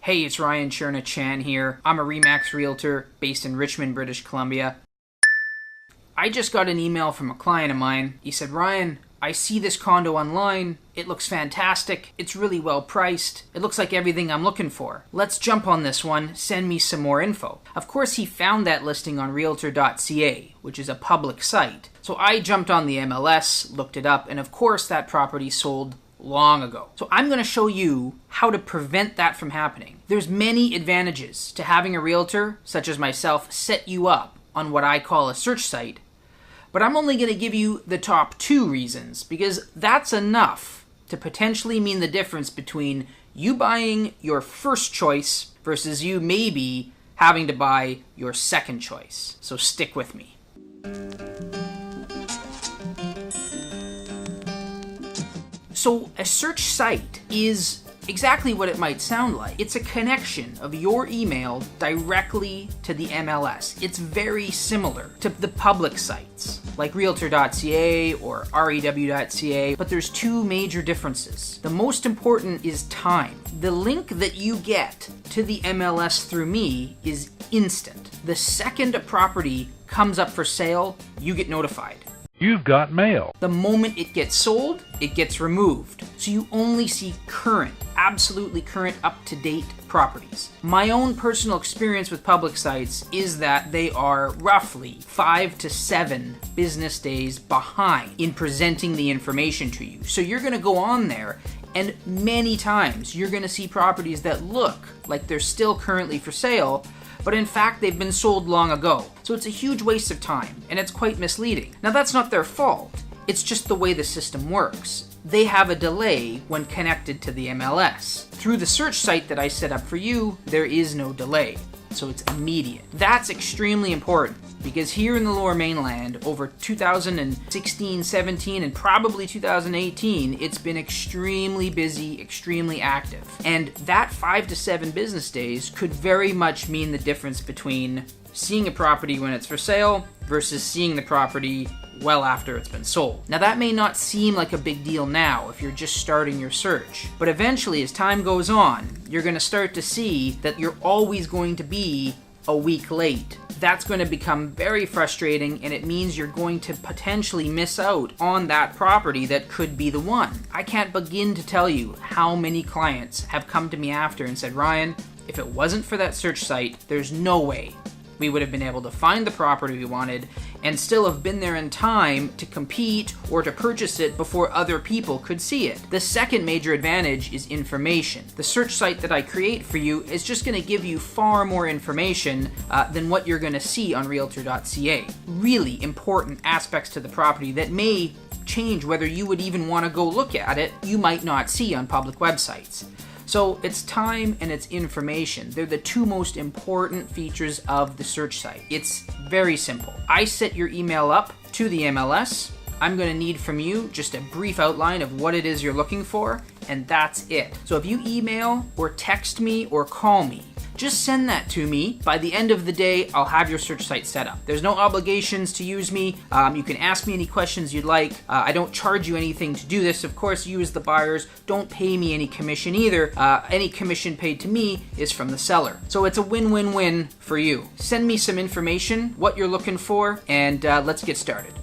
Hey, it's Ryan Cherna-Chan here. I'm a RE/MAX realtor based in Richmond, British Columbia. I just got an email from a client of mine. He said, Ryan, I see this condo online. It looks fantastic. It's really well priced. It looks like everything I'm looking for. Let's jump on this one. Send me some more info. Of course, he found that listing on realtor.ca, which is a public site. So I jumped on the MLS, looked it up, and of course that property sold long ago. So I'm going to show you how to prevent that from happening. There's many advantages to having a realtor, such as myself, set you up on what I call a search site. But I'm only going to give you the top 2 reasons, because that's enough to potentially mean the difference between you buying your first choice versus you maybe having to buy your second choice. So stick with me. So a search site is exactly what it might sound like. It's a connection of your email directly to the MLS. It's very similar to the public sites like realtor.ca or rew.ca, but there's 2 major differences. The most important is time. The link that you get to the MLS through me is instant. The second a property comes up for sale, you get notified. You've got mail. The moment it gets sold, it gets removed. So you only see current, absolutely current, up-to-date properties. My own personal experience with public sites is that they are roughly 5 to 7 business days behind in presenting the information to you. So you're going to go on there, and many times you're going to see properties that look like they're still currently for sale, but in fact they've been sold long ago. So it's a huge waste of time, and it's quite misleading. Now that's not their fault, it's just the way the system works. They have a delay when connected to the MLS. Through the search site that I set up for you, there is no delay, so it's immediate. That's extremely important, because here in the Lower Mainland, over 2016, 17, and probably 2018, it's been extremely busy, extremely active. And that 5 to 7 business days could very much mean the difference between seeing a property when it's for sale versus seeing the property well after it's been sold. Now that may not seem like a big deal now if you're just starting your search, but eventually as time goes on, you're going to start to see that you're always going to be a week late. That's going to become very frustrating, and it means you're going to potentially miss out on that property that could be the one. I can't begin to tell you how many clients have come to me after and said, Ryan, if it wasn't for that search site, there's no way we would have been able to find the property we wanted and still have been there in time to compete or to purchase it before other people could see it. The second major advantage is information. The search site that I create for you is just going to give you far more information than what you're going to see on realtor.ca. Really important aspects to the property that may change whether you would even want to go look at it, you might not see on public websites. So it's time and it's information. They're the 2 most important features of the search site. It's very simple. I set your email up to the MLS. I'm going to need from you just a brief outline of what it is you're looking for, and that's it. So if you email or text me or call me, just send that to me. By the end of the day, I'll have your search site set up. There's no obligations to use me. You can ask me any questions you'd like. I don't charge you anything to do this. Of course, you as the buyers don't pay me any commission either. Any commission paid to me is from the seller. So it's a win-win-win for you. Send me some information, what you're looking for, and let's get started.